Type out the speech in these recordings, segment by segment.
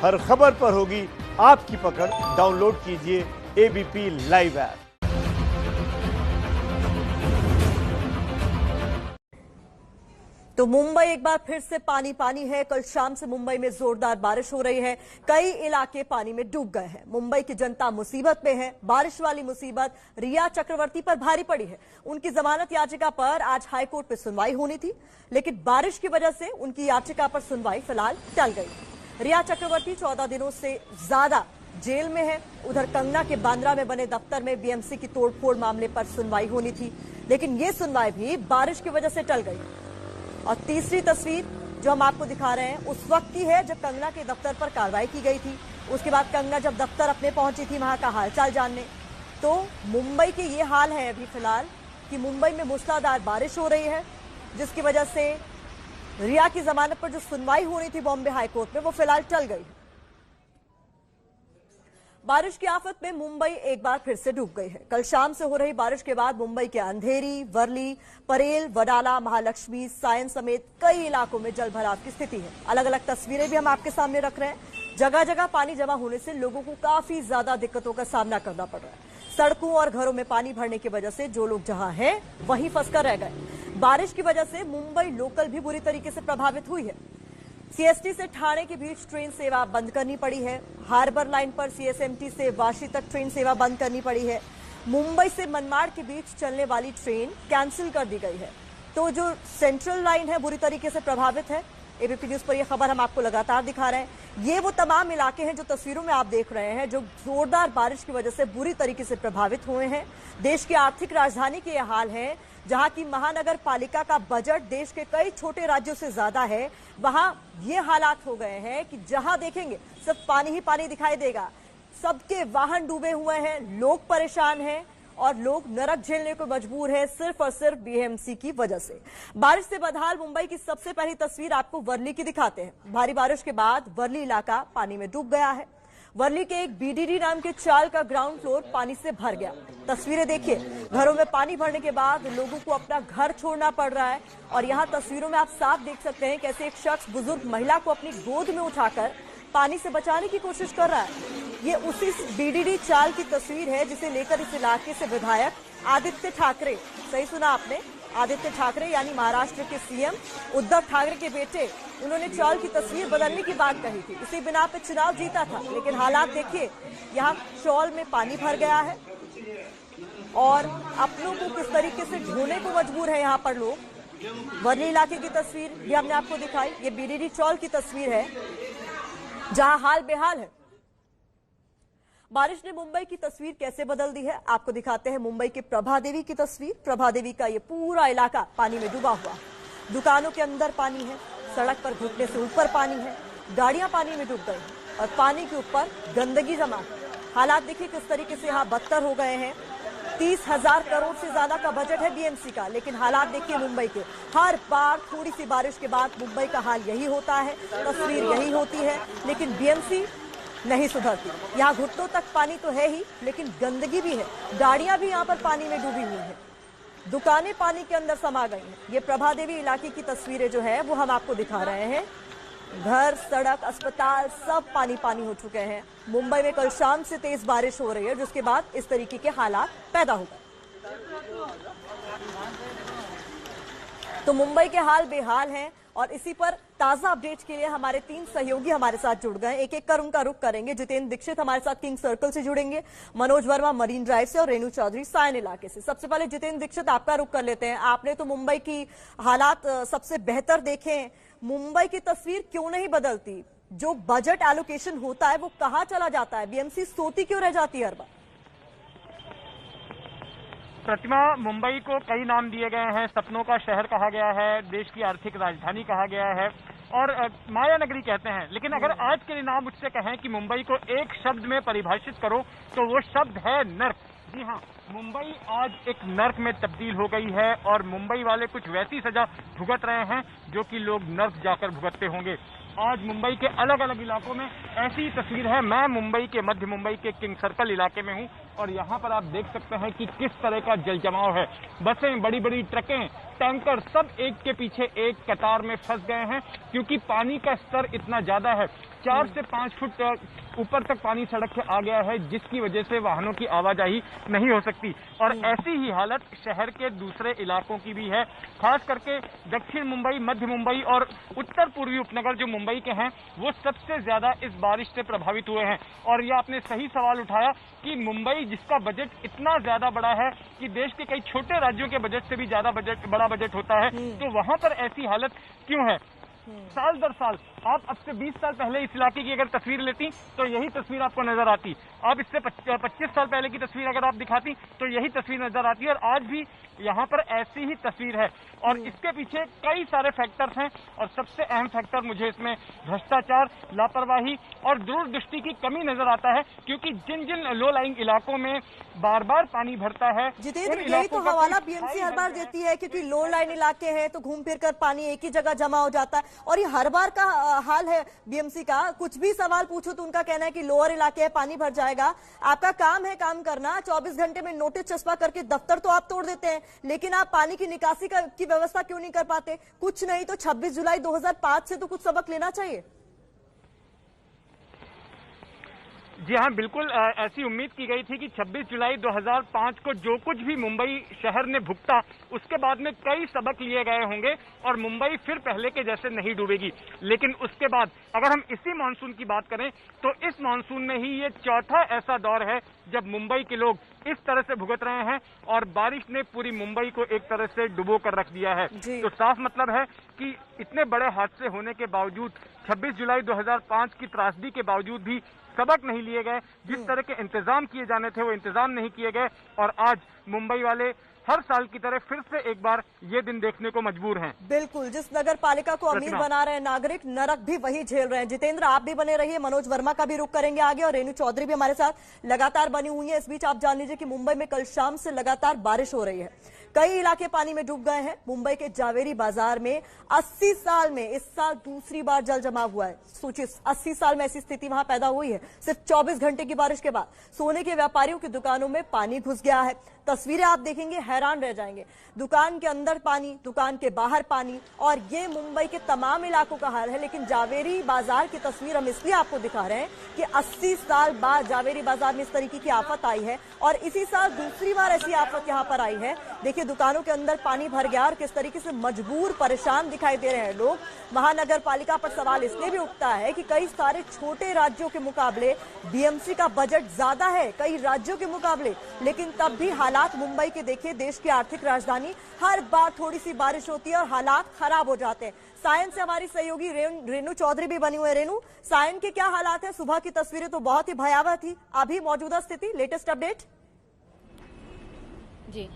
हर खबर पर होगी आपकी पकड़। डाउनलोड कीजिए एबीपी लाइव ऐप। तो मुंबई एक बार फिर से पानी पानी है। कल शाम से मुंबई में जोरदार बारिश हो रही है। कई इलाके पानी में डूब गए हैं। मुंबई की जनता मुसीबत में है। बारिश वाली मुसीबत रिया चक्रवर्ती पर भारी पड़ी है। उनकी जमानत याचिका पर आज हाईकोर्ट में सुनवाई होनी थी, लेकिन बारिश की वजह से उनकी याचिका पर सुनवाई फिलहाल टल गई। रिया चक्रवर्ती 14 दिनों से ज्यादा जेल में है। उधर कंगना के बांद्रा में बने दफ्तर में बीएमसी की तोड़फोड़ मामले पर सुनवाई होनी थी, लेकिन ये सुनवाई भी बारिश की वजह से टल गई। और तीसरी तस्वीर जो हम आपको दिखा रहे हैं उस वक्त की है जब कंगना के दफ्तर पर कार्रवाई की गई थी। उसके बाद कंगना जब दफ्तर अपने पहुंची थी वहां का हालचाल जानने, तो मुंबई के ये हाल है अभी फिलहाल कि मुंबई में मूसलाधार बारिश हो रही है, जिसकी वजह से रिया की जमानत पर जो सुनवाई होनी थी बॉम्बे हाईकोर्ट में वो फिलहाल टल गई। बारिश की आफत में मुंबई एक बार फिर से डूब गई है। कल शाम से हो रही बारिश के बाद मुंबई के अंधेरी, वर्ली, परेल, वडाला, महालक्ष्मी, सायन समेत कई इलाकों में जलभराव की स्थिति है। अलग अलग तस्वीरें भी हम आपके सामने रख रहे हैं। जगह जगह पानी जमा होने से लोगों को काफी ज्यादा दिक्कतों का सामना करना पड़ रहा है। सड़कों और घरों में पानी भरने की वजह से जो लोग जहां हैं वहीं फंसकर रह गए। बारिश की वजह से मुंबई लोकल भी बुरी तरीके से प्रभावित हुई है। सीएसटी से ठाणे के बीच ट्रेन सेवा बंद करनी पड़ी है। हार्बर लाइन पर सीएसएमटी से वाशी तक ट्रेन सेवा बंद करनी पड़ी है। मुंबई से मनमाड़ के बीच चलने वाली ट्रेन कैंसिल कर दी गई है। तो जो सेंट्रल लाइन है बुरी तरीके से प्रभावित है। एबीपी न्यूज पर यह खबर हम आपको लगातार दिखा रहे हैं। ये वो तमाम इलाके हैं जो तस्वीरों में आप देख रहे हैं, जो जोरदार बारिश की वजह से बुरी तरीके से प्रभावित हुए हैं। देश की आर्थिक राजधानी के ये हाल है, जहां की महानगर पालिका का बजट देश के कई छोटे राज्यों से ज्यादा है। वहां ये हालात हो गए हैं कि जहां देखेंगे सिर्फ पानी ही पानी दिखाई देगा। सबके वाहन डूबे हुए हैं, लोग परेशान हैं और लोग नरक झेलने को मजबूर है सिर्फ और सिर्फ बीएमसी की वजह से। बारिश से बदहाल मुंबई की सबसे पहली तस्वीर आपको वर्ली की दिखाते हैं। भारी बारिश के बाद वर्ली इलाका पानी में डूब गया है। वर्ली के एक बीडीडी नाम के चाल का ग्राउंड फ्लोर पानी से भर गया। तस्वीरें देखिए, घरों में पानी भरने के बाद लोगों को अपना घर छोड़ना पड़ रहा है। और यहाँ तस्वीरों में आप साफ देख सकते हैं कैसे एक शख्स बुजुर्ग महिला को अपनी गोद में उठाकर पानी से बचाने की कोशिश कर रहा है। ये उसी बीडीडी चाल की तस्वीर है जिसे लेकर इस इलाके से विधायक आदित्य ठाकरे, सही सुना आपने, आदित्य ठाकरे यानी महाराष्ट्र के सीएम उद्धव ठाकरे के बेटे, उन्होंने चाल की तस्वीर बदलने की बात कही थी। इसी बिना पे चुनाव जीता था, लेकिन हालात देखिए, यहाँ चौल में पानी भर गया है और अपनों को किस तरीके से ढोने को मजबूर है यहाँ पर लोग। वर्ली इलाके की तस्वीर भी हमने आपको दिखाई। ये बीडीडी चौल की तस्वीर है जहां हाल बेहाल है। बारिश ने मुंबई की तस्वीर कैसे बदल दी है आपको दिखाते हैं। मुंबई के प्रभा देवी की तस्वीर। प्रभा देवी का ये पूरा इलाका पानी में डूबा हुआ। दुकानों के अंदर पानी है, सड़क पर घुटने से ऊपर पानी है, गाड़ियां पानी में डूब गई हैं और पानी के ऊपर गंदगी जमा है। हालात देखिए किस तरीके से यहाँ बदतर हो गए हैं। 30,000 करोड़ से ज्यादा का बजट है बीएमसी का, लेकिन हालात देखिए मुंबई के। हर बार थोड़ी सी बारिश के बाद मुंबई का हाल यही होता है, तस्वीर यही होती है, लेकिन बीएमसी नहीं सुधरती। यहाँ घुटनों तक पानी तो है ही, लेकिन गंदगी भी है। गाड़ियां भी यहाँ पर पानी में डूबी हुई हैं, दुकानें पानी के अंदर समा गई हैं। ये प्रभा देवी इलाके की तस्वीरें जो है वो हम आपको दिखा रहे हैं। घर, सड़क, अस्पताल सब पानी पानी हो चुके हैं। मुंबई में कल शाम से तेज बारिश हो रही है, जिसके बाद इस तरीके के हालात पैदा हो गए। तो मुंबई के हाल बेहाल हैं और इसी पर ताजा अपडेट के लिए हमारे 3 सहयोगी हमारे साथ जुड़ गए। एक एक कर उनका रुख करेंगे। जितेंद्र दीक्षित हमारे साथ किंग सर्कल से जुड़ेंगे, मनोज वर्मा मरीन ड्राइव से और रेणु चौधरी सायन इलाके से। सबसे पहले जितेंद्र दीक्षित आपका रुख कर लेते हैं। आपने तो मुंबई की हालात सबसे बेहतर देखे हैं। मुंबई की तस्वीर क्यों नहीं बदलती? जो बजट एलोकेशन होता है वो कहाँ चला जाता है? बीएमसी सोती क्यों रह जाती है हर बार? प्रतिमा, मुंबई को कई नाम दिए गए हैं। सपनों का शहर कहा गया है, देश की आर्थिक राजधानी कहा गया है और माया नगरी कहते हैं। लेकिन अगर आज के लिए नाम मुझसे कहें कि मुंबई को एक शब्द में परिभाषित करो तो वो शब्द है नर्क। जी हाँ, मुंबई आज एक नर्क में तब्दील हो गई है और मुंबई वाले कुछ वैसी सजा भुगत रहे हैं जो कि लोग नर्क जाकर भुगतते होंगे। आज मुंबई के अलग अलग इलाकों में ऐसी तस्वीर है। मैं मुंबई के मध्य मुंबई के किंग सर्कल इलाके में हूँ। और यहाँ पर आप देख सकते हैं कि किस तरह का जल जमाव है। बसें, बड़ी बड़ी ट्रकें, टैंकर सब एक के पीछे एक कतार में फंस गए हैं क्योंकि पानी का स्तर इतना ज्यादा है। 4 से 5 फुट ऊपर तक पानी सड़क से आ गया है, जिसकी वजह से वाहनों की आवाजाही नहीं हो सकती। और ऐसी ही हालत शहर के दूसरे इलाकों की भी है, खास करके दक्षिण मुंबई, मध्य मुंबई और उत्तर पूर्वी उपनगर जो मुंबई के हैं वो सबसे ज्यादा इस बारिश से प्रभावित हुए हैं। और यह आपने सही सवाल उठाया कि मुंबई जिसका बजट इतना ज्यादा बड़ा है कि देश के कई छोटे राज्यों के बजट से भी ज्यादा बड़ा बजट होता है, तो वहां पर ऐसी हालत क्यों है? साल दर साल आप अब से 20 साल पहले इस इलाके की अगर तस्वीर लेती तो यही तस्वीर आपको नजर आती। आप इससे 25 साल पहले की तस्वीर अगर आप दिखाती तो यही तस्वीर नजर आती। और आज भी यहाँ पर ऐसी ही तस्वीर है और इसके पीछे कई सारे फैक्टर्स हैं और सबसे अहम फैक्टर मुझे इसमें भ्रष्टाचार, लापरवाही और दूरदृष्टि की कमी नजर आता है, क्योंकि जिन जिन लो लाइंग इलाकों में बार बार पानी भरता है, जितेंद्र, यही तो हवाला बीएमसी हर बार देती है, क्योंकि लो लाइन इलाके हैं तो घूम फिर कर पानी एक ही जगह जमा हो जाता है। और ये हर बार का हाल है बीएमसी का। कुछ भी सवाल पूछो तो उनका कहना है कि लोअर इलाके है, पानी भर जाएगा। आपका काम है काम करना, 24 घंटे में नोटिस चस्पा करके दफ्तर तो आप तोड़ देते हैं, लेकिन आप पानी की निकासी की व्यवस्था क्यों नहीं कर पाते? कुछ नहीं तो 26 जुलाई 2005 से तो कुछ सबक लेना चाहिए। जी हाँ, बिल्कुल ऐसी उम्मीद की गई थी कि 26 जुलाई 2005 को जो कुछ भी मुंबई शहर ने भुगता उसके बाद में कई सबक लिए गए होंगे और मुंबई फिर पहले के जैसे नहीं डूबेगी। लेकिन उसके बाद अगर हम इसी मानसून की बात करें तो इस मानसून में ही ये चौथा ऐसा दौर है जब मुंबई के लोग इस तरह से भुगत रहे हैं और बारिश ने पूरी मुंबई को एक तरह से डुबो कर रख दिया है। तो साफ मतलब है कि इतने बड़े हादसे होने के बावजूद, 26 जुलाई 2005 की त्रासदी के बावजूद भी सबक नहीं लिए गए। जिस तरह के इंतजाम किए जाने थे वो इंतजाम नहीं किए गए और आज मुंबई वाले हर साल की तरह फिर से एक बार ये दिन देखने को मजबूर हैं। बिल्कुल, जिस नगर पालिका को अमीर बना रहे हैं नागरिक, नरक भी वही झेल रहे हैं। जितेंद्र, आप भी बने रहिए, मनोज वर्मा का भी रुख करेंगे आगे और रेणु चौधरी भी हमारे साथ लगातार बनी हुई है। इस बीच आप जान लीजिए कि मुंबई में कल शाम से लगातार बारिश हो रही है, कई इलाके पानी में डूब गए हैं। मुंबई के जावेरी बाजार में 80 साल में इस साल दूसरी बार जल जमाव हुआ है। सोचिए, 80 साल में ऐसी स्थिति वहां पैदा हुई है सिर्फ 24 घंटे की बारिश के बाद। सोने के व्यापारियों की दुकानों में पानी घुस गया है। तस्वीरें आप देखेंगे हैरान रह जाएंगे, दुकान के अंदर पानी, दुकान के बाहर पानी। और ये मुंबई के तमाम इलाकों का हाल है, लेकिन जावेरी बाजार की तस्वीर हम इसलिए आपको दिखा रहे हैं कि 80 साल बाद जावेरी बाजार में इस तरीके की आफत आई है और इसी साल दूसरी बार ऐसी आफत यहां पर आई है। देखिए, दुकानों के अंदर पानी भर गया और किस तरीके से मजबूर, परेशान दिखाई दे रहे हैं लोग। महानगर पालिका पर सवाल इसलिए भी उठता है कि कई सारे छोटे राज्यों के मुकाबले बीएमसी का बजट ज्यादा है, कई राज्यों के मुकाबले, लेकिन तब भी हालात मुंबई के देखिए, देश की आर्थिक राजधानी, हर बार थोड़ी सी बारिश होती है और हालात खराब हो जाते हैं। सायन से हमारी सहयोगी रेणु चौधरी भी बनी हुई है। रेणु, सायन के क्या हालात है? सुबह की तस्वीरें तो बहुत ही भयावह थी, अभी मौजूदा स्थिति, लेटेस्ट अपडेट। जी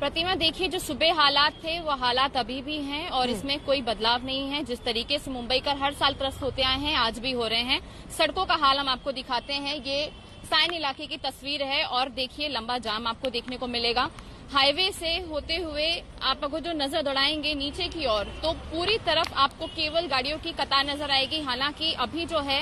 प्रतिमा, देखिए जो सुबह हालात थे वो हालात अभी भी हैं और इसमें कोई बदलाव नहीं है। जिस तरीके से मुंबई कर हर साल त्रस्त होते आए हैं, आज भी हो रहे हैं। सड़कों का हाल हम आपको दिखाते हैं, ये सायन इलाके की तस्वीर है और देखिए लंबा जाम आपको देखने को मिलेगा। हाईवे से होते हुए आप अगर जो नजर दौड़ाएंगे नीचे की ओर तो पूरी तरफ आपको केवल गाड़ियों की कतार नजर आएगी। हालांकि अभी जो है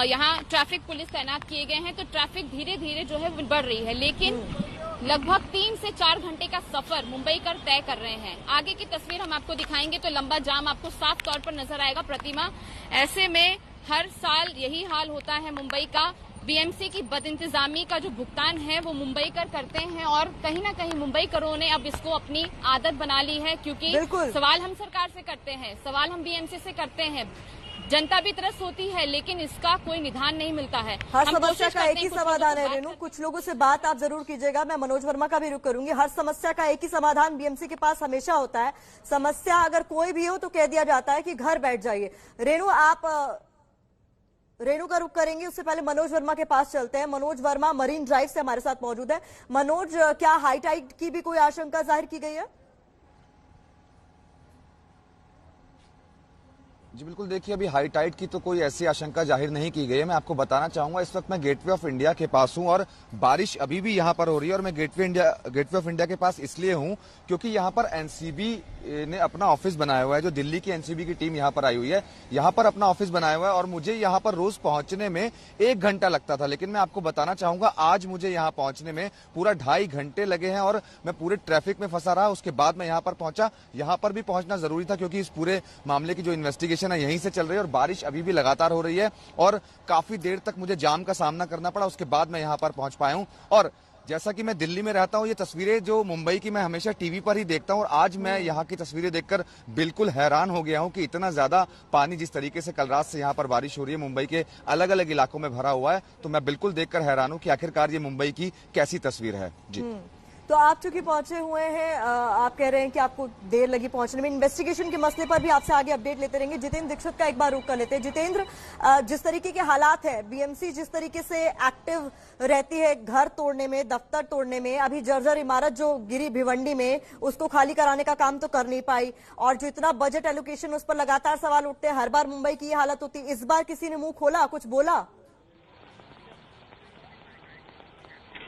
यहाँ ट्रैफिक पुलिस तैनात किए गए हैं तो ट्रैफिक धीरे धीरे जो है बढ़ रही है, लेकिन लगभग 3 से 4 घंटे का सफर मुंबई कर तय कर रहे हैं। आगे की तस्वीर हम आपको दिखाएंगे तो लंबा जाम आपको साफ तौर पर नजर आएगा। प्रतिमा, ऐसे में हर साल यही हाल होता है मुंबई का। बीएमसी की बदइंतजामी का जो भुगतान है वो मुंबई कर करते हैं और कहीं ना कहीं मुंबई करों ने अब इसको अपनी आदत बना ली है, क्योंकि सवाल हम सरकार से करते हैं, सवाल हम बीएमसी से करते हैं, जनता भी त्रस्त होती है, लेकिन इसका कोई निदान नहीं मिलता है। हर समस्या का एक ही समाधान है। रेणु, कुछ लोगों से बात आप जरूर कीजिएगा, मैं मनोज वर्मा का भी रुख करूंगी। हर समस्या का एक ही समाधान बीएमसी के पास हमेशा होता है। समस्या अगर कोई भी हो तो कह दिया जाता है कि घर बैठ जाइए। रेणु, आप रेणु का रुख करेंगे, उससे पहले मनोज वर्मा के पास चलते हैं। मनोज वर्मा मरीन ड्राइव से हमारे साथ मौजूद है। मनोज, क्या हाई टाइड की भी कोई आशंका जाहिर की गई है? जी बिल्कुल, देखिए अभी हाई टाइड की तो कोई ऐसी आशंका जाहिर नहीं की गई है। मैं आपको बताना चाहूंगा, इस वक्त मैं गेटवे ऑफ इंडिया के पास हूं और बारिश अभी भी यहां पर हो रही है। और मैं गेटवे ऑफ इंडिया के पास इसलिए हूं क्योंकि यहां पर एनसीबी ने अपना ऑफिस बनाया हुआ है। जो दिल्ली की एनसीबी की टीम यहां पर आई हुई है, यहां पर अपना ऑफिस बनाया हुआ है और मुझे यहां पर रोज पहुंचने में 1 घंटा लगता था। लेकिन मैं आपको बताना चाहूंगा, आज मुझे यहां पहुंचने में पूरा 2.5 घंटे लगे हैं और मैं पूरे ट्रैफिक में फंसा रहा। उसके बाद मैं यहां पर पहुंचा। यहां पर भी पहुंचना जरूरी था क्योंकि इस पूरे मामले की जो इन्वेस्टिगेशन है यहीं से चल रही है और बारिश अभी भी लगातार हो रही है और काफी देर तक मुझे जाम का सामना करना पड़ा। उसके बाद मैं यहां पर पहुंच पाया हूं। और जैसा कि मैं दिल्ली में रहता हूं, ये तस्वीरें जो मुंबई की मैं हमेशा टीवी पर ही देखता हूं और आज मैं यहां की तस्वीरें देखकर बिल्कुल हैरान हो गया हूं कि इतना ज्यादा पानी जिस तरीके से कल रात से यहां पर बारिश हो रही है, मुंबई के अलग अलग इलाकों में भरा हुआ है। तो मैं बिल्कुल देखकर हैरान हूं कि आखिरकार ये मुंबई की कैसी तस्वीर है। जी तो आप चूंकि पहुंचे हुए हैं, आप कह रहे हैं कि आपको देर लगी पहुंचने में। इन्वेस्टिगेशन के मसले पर भी आपसे आगे अपडेट लेते रहेंगे। जितेंद्र दीक्षित का एक बार रुख कर लेते हैं। जितेंद्र, जिस तरीके के हालात है, बीएमसी जिस तरीके से एक्टिव रहती है घर तोड़ने में, दफ्तर तोड़ने में, अभी जर्जर इमारत जो गिरी भिवंडी में, उसको खाली कराने का काम तो कर नहीं पाई और जो इतना बजट एलोकेशन, उस पर लगातार सवाल उठते हैं। हर बार मुंबई की ये हालत होती है, इस बार किसी ने मुंह खोला, कुछ बोला?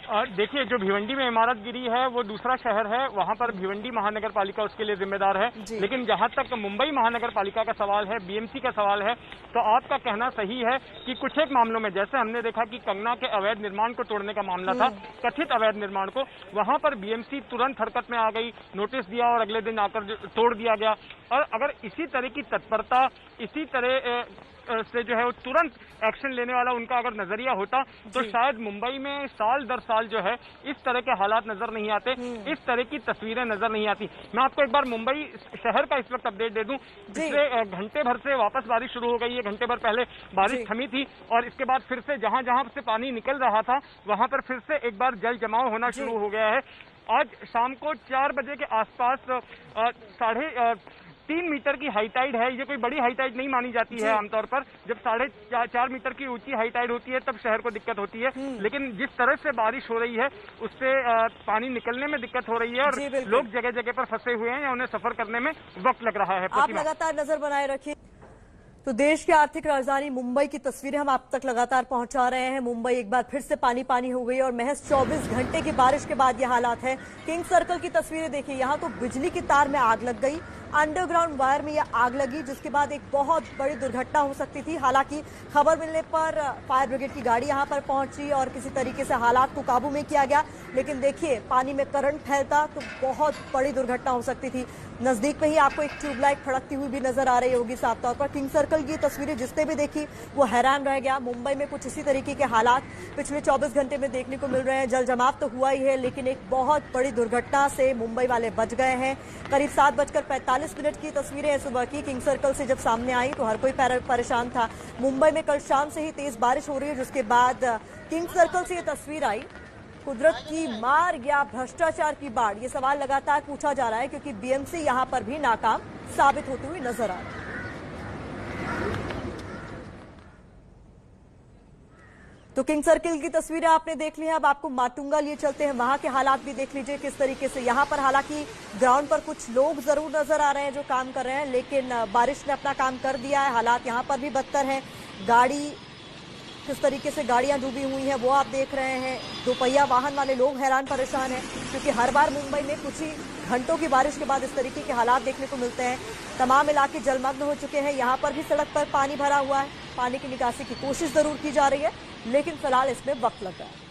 देखिए, जो भिवंडी में इमारत गिरी है वो दूसरा शहर है, वहां पर भिवंडी महानगर पालिका उसके लिए जिम्मेदार है। लेकिन जहां तक मुंबई महानगर पालिका का सवाल है, बीएमसी का सवाल है, तो आपका कहना सही है कि कुछ एक मामलों में, जैसे हमने देखा कि कंगना के अवैध निर्माण को तोड़ने का मामला था, कथित अवैध निर्माण को, वहां पर बीएमसी तुरंत हरकत में आ गई, नोटिस दिया और अगले दिन आकर तोड़ दिया गया। और अगर इसी तरह की तत्परता, इसी तरह से जो है वो तुरंत एक्शन लेने वाला उनका अगर नजरिया होता तो शायद मुंबई में साल दर साल जो है इस तरह के हालात नजर नहीं आते, इस तरह की तस्वीरें नजर नहीं आती। मैं आपको एक बार मुंबई शहर का इस वक्त अपडेट दे दूं। पिछले घंटे भर से वापस बारिश शुरू हो गई है। घंटे भर पहले बारिश थमी थी और इसके बाद फिर से जहां जहां से पानी निकल रहा था वहां पर फिर से एक बार जल जमाव होना शुरू हो गया है। आज शाम को 4 बजे के आसपास 3.5 मीटर की हाई टाइड है। ये कोई बड़ी हाई टाइड नहीं मानी जाती है आमतौर पर। जब 4.5 मीटर की ऊंची हाई टाइड होती है तब शहर को दिक्कत होती है। लेकिन जिस तरह से बारिश हो रही है उससे पानी निकलने में दिक्कत हो रही है और लोग जगह जगह पर फंसे हुए हैं या उन्हें सफर करने में वक्त लग रहा है। आप लगातार नजर बनाए रखिए। तो देश की आर्थिक राजधानी मुंबई की तस्वीरें हम आप तक लगातार पहुंचा रहे हैं। मुंबई एक बार फिर से पानी पानी हो गई और महज 24 घंटे की बारिश के बाद ये हालात है। किंग सर्कल की तस्वीरें देखिए, यहाँ तो बिजली की तार में आग लग गई, अंडरग्राउंड वायर में यह आग लगी, जिसके बाद एक बहुत बड़ी दुर्घटना हो सकती थी। हालांकि खबर मिलने पर फायर ब्रिगेड की गाड़ी यहां पर पहुंची और किसी तरीके से हालात को काबू में किया गया। लेकिन देखिए, पानी में करंट फैलता तो बहुत बड़ी दुर्घटना हो सकती थी। नजदीक में ही आपको एक ट्यूबलाइट फड़कती हुई भी नजर आ रही होगी साफ तौर पर। किंग सर्कल की तस्वीरें जिसने भी देखी वो हैरान रह गया। मुंबई में कुछ इसी तरीके के हालात पिछले 24 घंटे में देखने को मिल रहे हैं। जल जमाव तो हुआ ही है, लेकिन एक बहुत बड़ी दुर्घटना से मुंबई वाले बच गए हैं। करीब 7:45 की तस्वीरें हैं सुबह की। किंग सर्कल से जब सामने आई तो हर कोई परेशान था। मुंबई में कल शाम से ही तेज बारिश हो रही है, जिसके बाद किंग सर्कल से ये तस्वीर आई। कुदरत की मार या भ्रष्टाचार की बाढ़, ये सवाल लगातार पूछा जा रहा है क्योंकि बीएमसी यहां पर भी नाकाम साबित होती हुई नजर आ रही है। तो किंग सर्किल की तस्वीरें आपने देख ली है। अब आपको माटुंगा लिए चलते हैं, वहां के हालात भी देख लीजिए किस तरीके से। यहां पर हालांकि ग्राउंड पर कुछ लोग जरूर नजर आ रहे हैं जो काम कर रहे हैं, लेकिन बारिश ने अपना काम कर दिया है। हालात यहां पर भी बदतर हैं। गाड़ी किस तरीके से गाड़ियां डूबी हुई हैं वो आप देख रहे हैं। दोपहिया वाहन वाले लोग हैरान परेशान हैं क्योंकि हर बार मुंबई में कुछ ही घंटों की बारिश के बाद इस तरीके के हालात देखने को मिलते हैं। तमाम इलाके जलमग्न हो चुके हैं। यहाँ पर भी सड़क पर पानी भरा हुआ है। पानी की निकासी की कोशिश जरूर की जा रही है, लेकिन फिलहाल इसमें वक्त लग रहा है।